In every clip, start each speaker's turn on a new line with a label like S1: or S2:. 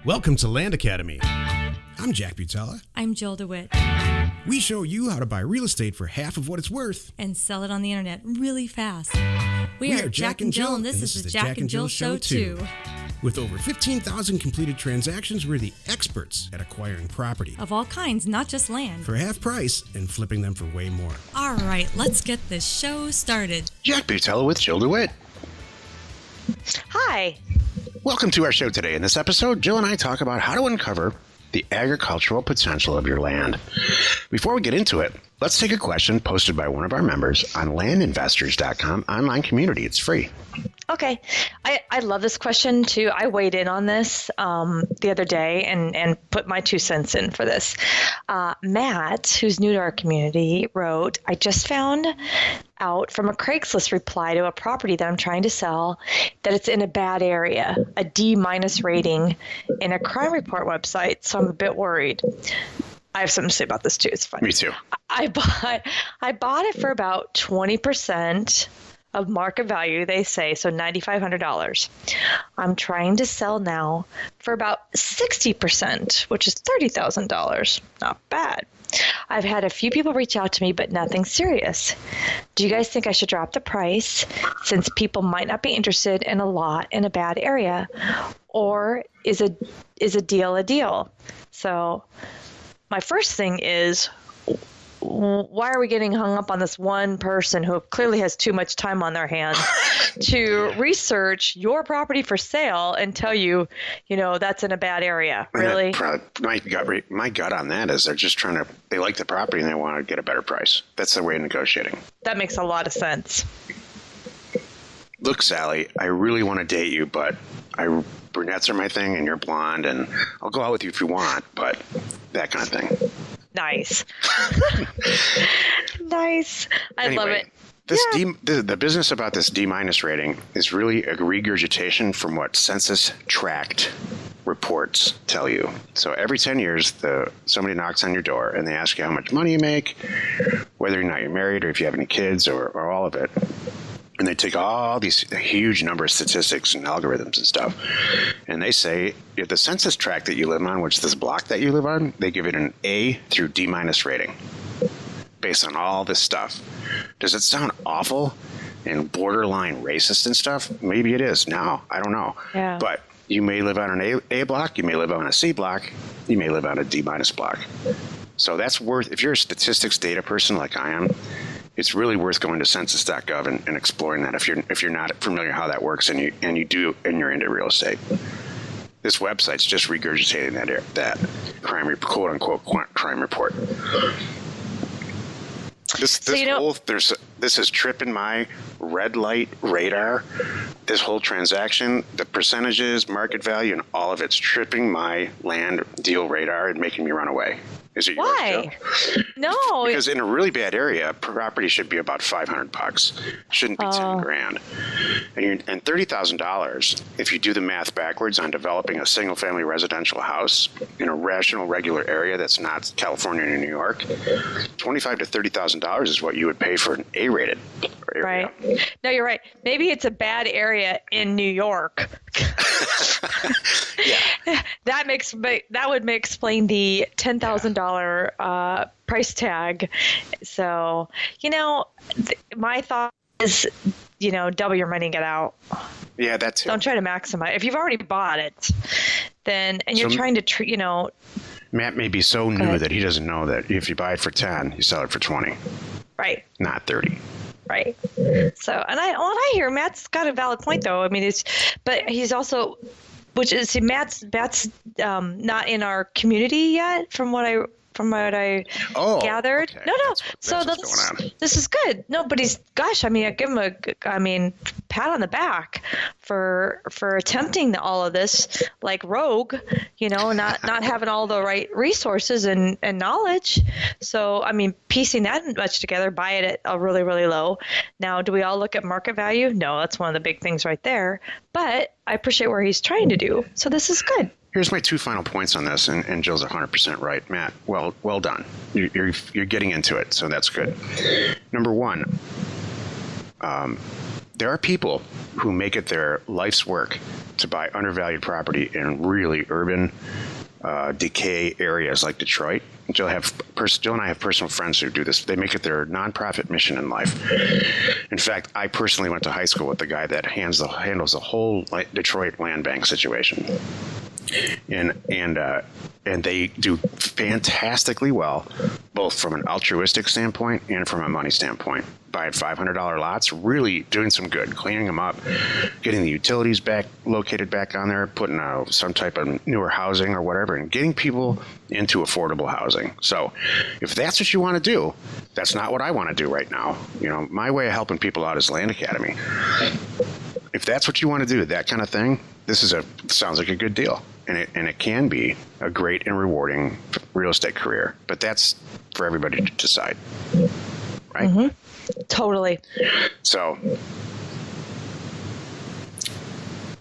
S1: Welcome to Land Academy. I'm Jack Butala.
S2: I'm Jill DeWitt.
S1: We show you how to buy real estate for half of what it's worth.
S2: And sell it on the internet really fast.
S1: We are Jack and Jill, and this is the Jack and Jill Show 2. With over 15,000 completed transactions, we're the experts at acquiring property.
S2: Of all kinds, not just land.
S1: For half price and flipping them for way more.
S2: All right, let's get this show started.
S3: Jack Butala with Jill DeWitt.
S4: Hi.
S3: Welcome to our show today. In this episode, Jill and I talk about how to uncover the agricultural potential of your land. Before we get into it, let's take a question posted by one of our members on landinvestors.com online community. It's free.
S4: Okay. I love this question too. I weighed in on this the other day and put my 2 cents in for this. Matt, who's new to our community, wrote, I just found out from a Craigslist reply to a property that I'm trying to sell that it's in a bad area, a D- rating in a crime report website. So I'm a bit worried. I have something to say about this too. It's funny.
S3: Me too.
S4: I bought it for about 20% of market value, they say, so $9,500. I'm trying to sell now for about 60%, which is $30,000. Not bad. I've had a few people reach out to me, but nothing serious. Do you guys think I should drop the price since people might not be interested in a lot in a bad area? Or is a deal a deal? So my first thing is, why are we getting hung up on this one person who clearly has too much time on their hands to research your property for sale and tell you, that's in a bad area? Really?
S3: My gut on that is they're just they like the property and they want to get a better price. That's their way of negotiating.
S4: That makes a lot of sense.
S3: Look, Sally, I really want to date you, but brunettes are my thing and you're blonde and I'll go out with you if you want, but that kind of thing.
S4: Nice. Nice. I love it.
S3: The business about this D- rating is really a regurgitation from what census tract reports tell you. So every 10 years, somebody knocks on your door and they ask you how much money you make, whether or not you're married or if you have any kids or all of it. And they take all these huge number of statistics and algorithms and stuff. And they say, if the census tract that you live on, which is this block that you live on, they give it an A through D- rating based on all this stuff. Does it sound awful and borderline racist and stuff? Maybe it is now. I don't know.
S4: Yeah.
S3: But you may live on an A block. You may live on a C block. You may live on a D- block. So that's worth, if you're a statistics data person like I am, it's really worth going to census.gov and exploring that if you're not familiar how that works and you're into real estate. This website's just regurgitating that crime quote unquote crime report. This is tripping my red light radar. This whole transaction, the percentages, market value, and all of it's tripping my land deal radar and making me run away. Is it yours,
S4: Why?
S3: Joe?
S4: No.
S3: Because in a really bad area, property should be about $500. Shouldn't be $10,000. And $30,000, if you do the math backwards on developing a single-family residential house in a rational, regular area that's not California or New York, $25,000 to $30,000 is what you would pay for an A-rated area.
S4: Right. No, you're right. Maybe it's a bad area in New York.
S3: Yeah.
S4: That would explain the $10,000 price tag. So, my thought is, double your money and get out.
S3: Yeah, that too.
S4: Don't try to maximize. If you've already bought it, then you're trying to treat,
S3: Matt may be so new that he doesn't know that if you buy it for 10, you sell it for 20.
S4: Right.
S3: Not 30.
S4: Right. So, and I hear Matt's got a valid point though. I mean, but he's also, Matt's not in our community yet from what I gathered.
S3: Okay.
S4: No.
S3: That's
S4: this is good. No, but I give him a pat on the back for attempting all of this like rogue, not having all the right resources and knowledge. So, piecing that much together, buy it at a really, really low. Now, do we all look at market value? No, that's one of the big things right there. But I appreciate where he's trying to do. So this is good.
S3: Here's my 2 final points on this, and Jill's 100% right. Matt, well done. You're getting into it, so that's good. Number 1, there are people who make it their life's work to buy undervalued property in really urban, decay areas like Detroit. Jill and I have personal friends who do this. They make it their nonprofit mission in life. In fact, I personally went to high school with the guy that handles the whole Detroit land bank situation. And they do fantastically well, both from an altruistic standpoint and from a money standpoint. Buying $500 lots, really doing some good, cleaning them up, getting the utilities located back on there, putting some type of newer housing or whatever, and getting people into affordable housing. So if that's what you want to do, that's not what I want to do right now. My way of helping people out is Land Academy. If that's what you want to do, that kind of thing, sounds like a good deal. And it can be a great and rewarding real estate career. But that's for everybody to decide. Right?
S4: Mm-hmm. Totally.
S3: So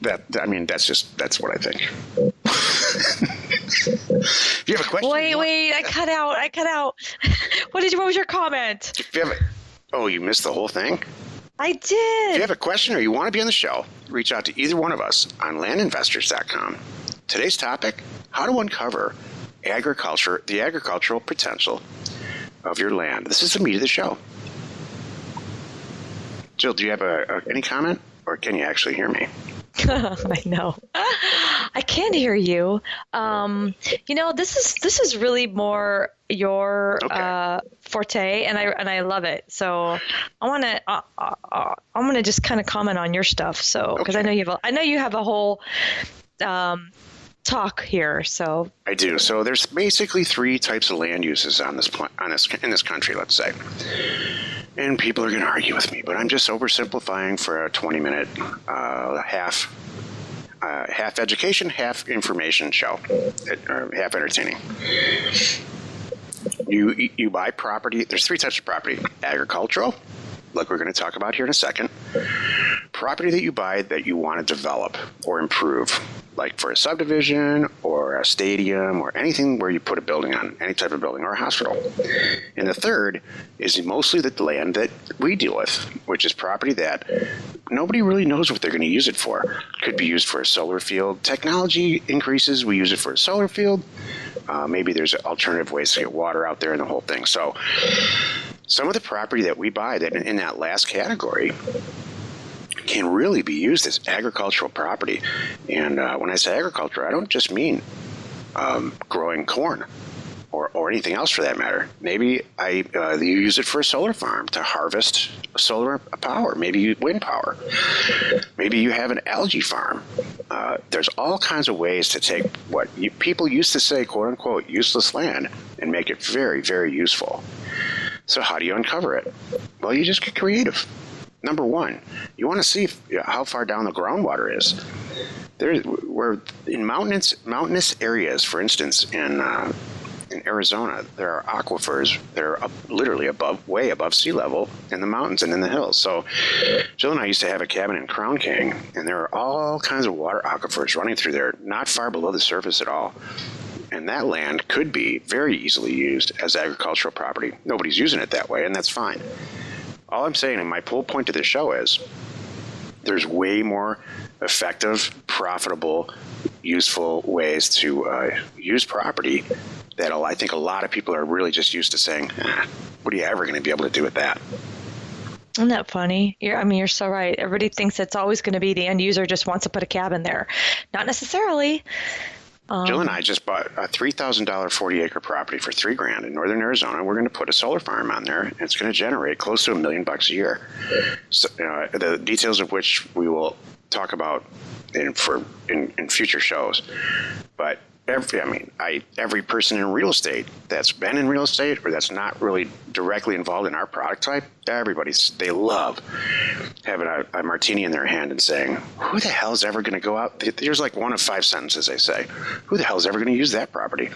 S3: that's what I think. If you have a question.
S4: Wait, I cut out. What was your comment?
S3: You missed the whole thing?
S4: I did.
S3: If you have a question or you want to be on the show, reach out to either one of us on landinvestors.com. Today's topic, how to uncover the agricultural potential of your land. This is the meat of the show. Jill, do you have any comment, or can you actually hear me?
S4: I know. I can hear you. This is really more your forte, and I love it. So I want to just kind of comment on your stuff. So because I know you have a whole talk here. So
S3: I do. So there's basically 3 types of land uses in this country, let's say. And people are going to argue with me, but I'm just oversimplifying for a 20-minute half education, half information show, or half entertaining. You buy property. There's 3 types of property: agricultural, like we're going to talk about here in a second; property that you buy that you want to develop or improve, like for a subdivision or a stadium or anything where you put a building on, any type of building or a hospital. And the third is mostly the land that we deal with, which is property that nobody really knows what they're going to use it for. Could be used for a solar field. Technology increases, we use it for a solar field. Maybe there's alternative ways to get water out there and the whole thing. So some of the property that we buy that in that last category can really be used as agricultural property. And when I say agriculture, I don't just mean growing corn or anything else for that matter. Maybe you use it for a solar farm to harvest solar power, maybe wind power. Maybe you have an algae farm. There's all kinds of ways to take what people used to say, quote unquote, useless land and make it very, very useful. So how do you uncover it? Well, you just get creative. Number one, you want to see how far down the groundwater is. We're in mountainous areas, for instance, in Arizona, there are aquifers that are literally way above sea level in the mountains and in the hills. So Jill and I used to have a cabin in Crown King, and there are all kinds of water aquifers running through there, not far below the surface at all. And that land could be very easily used as agricultural property. Nobody's using it that way, and that's fine. All I'm saying, and my whole point to this show is, there's way more effective, profitable, useful ways to use property that I think a lot of people are really just used to saying, what are you ever going to be able to do with that?
S4: Isn't that funny? You're so right. Everybody thinks it's always going to be the end user just wants to put a cabin there. Not necessarily.
S3: Jill and I just bought a $3,000 40-acre property for $3,000 in northern Arizona. We're going to put a solar farm on there, and it's going to generate close to $1 million a year. So, the details of which we will talk about in future shows. But every person in real estate that's been in real estate or that's not really directly involved in our product type, they love having a martini in their hand and saying, who the hell is ever going to go out? There's like 1 of 5 sentences they say. Who the hell is ever going to use that property?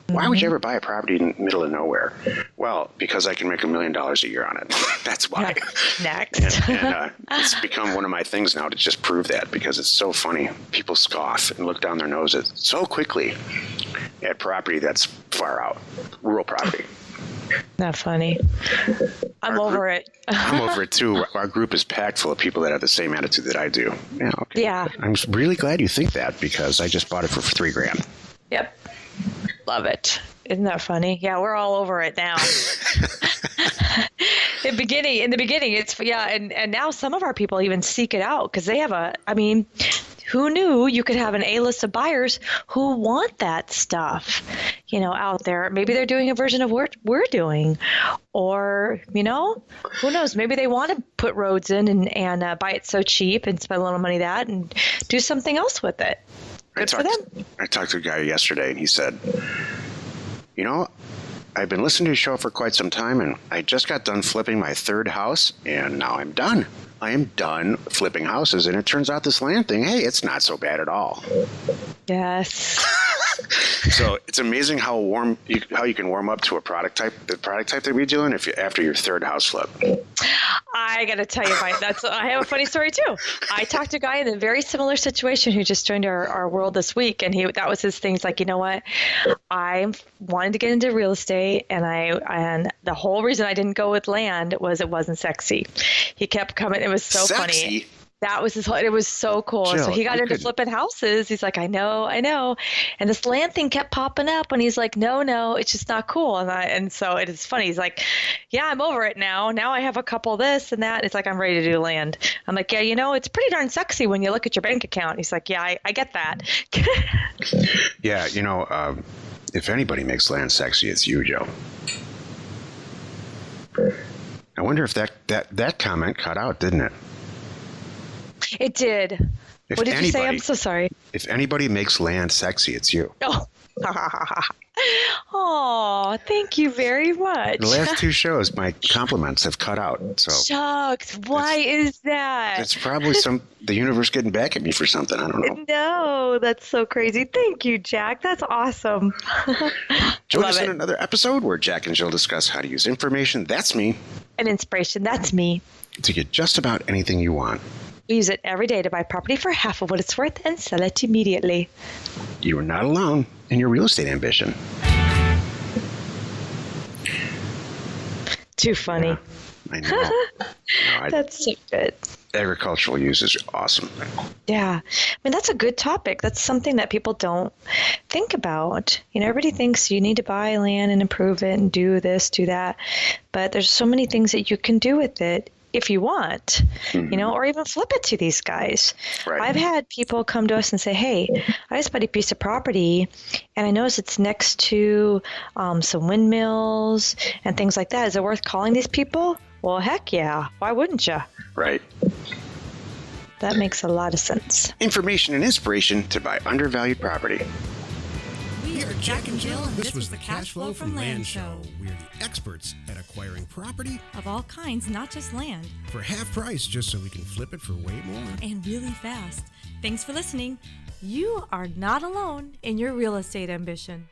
S3: Why would you ever buy a property in the middle of nowhere? Well, because I can make $1 million a year on it. That's why.
S4: Next.
S3: and it's become one of my things now to just prove that, because it's so funny. People scoff and look down their noses so quickly at property that's far out, rural property.
S4: Not funny. I'm over it.
S3: I'm over it too. Our group is packed full of people that have the same attitude that I do. Yeah. Okay.
S4: Yeah.
S3: I'm really glad you think that because I just bought it for $3,000.
S4: Yep. Love it. Isn't that funny? Yeah, we're all over it now. In the beginning, it's and now some of our people even seek it out because they have who knew you could have an A-list of buyers who want that stuff, out there. Maybe they're doing a version of what we're doing, or, who knows? Maybe they want to put roads in and buy it so cheap and spend a little money that and do something else with it. Good for them.
S3: I talked to a guy yesterday and he said, I've been listening to your show for quite some time and I just got done flipping my third house and now I'm done. I am done flipping houses, and it turns out this land thing, hey, it's not so bad at all.
S4: Yes.
S3: So it's amazing how you can warm up to the product type that we're doing after your third house flip.
S4: I got to tell you, Mike, I have a funny story too. I talked to a guy in a very similar situation who just joined our world this week, and that was his thing. He's like, you know what? I wanted to get into real estate, and the whole reason I didn't go with land was it wasn't sexy. He kept coming. It was so funny. That was it was so cool.
S3: Jill,
S4: so he got into flipping houses. He's like, I know. And this land thing kept popping up and he's like, no, it's just not cool. And so it is funny. He's like, yeah, I'm over it now. Now I have a couple of this and that. It's like, I'm ready to do land. I'm like, yeah, it's pretty darn sexy when you look at your bank account. He's like, yeah, I get that.
S3: Yeah. If anybody makes land sexy, it's you, Joe. I wonder if that comment cut out, didn't it?
S4: It did. What did you say? I'm so sorry.
S3: If anybody makes land sexy, it's you.
S4: Oh, thank you very much.
S3: The last two shows, my compliments have cut out. So
S4: shucks, why is that?
S3: It's probably the universe getting back at me for something. I don't know.
S4: No, that's so crazy. Thank you, Jack. That's awesome.
S3: Join us in another episode where Jack and Jill discuss how to use information, that's me,
S4: and inspiration, that's me,
S3: to get just about anything you want.
S4: We use it every day to buy property for half of what it's worth and sell it immediately.
S3: You are not alone in your real estate ambition.
S4: Too funny.
S3: Yeah, I know.
S4: That's so good.
S3: Agricultural use is awesome.
S4: Yeah. That's a good topic. That's something that people don't think about. Everybody thinks you need to buy land and improve it and do this, do that. But there's so many things that you can do with it if you want, or even flip it to these guys.
S3: Right.
S4: I've had people come to us and say, hey, I just bought a piece of property and I noticed it's next to some windmills and things like that. Is it worth calling these people? Well, heck yeah. Why wouldn't you?
S3: Right.
S4: That makes a lot of sense.
S3: Information and inspiration to buy undervalued property.
S2: We are Jack and Jill, and
S1: This was the Cash Flow from Land Show. We're the experts at acquiring property
S2: Of all kinds, not just land.
S1: for half price just so we can flip it for way more.
S2: And really fast. Thanks for listening. You are not alone in your real estate ambition.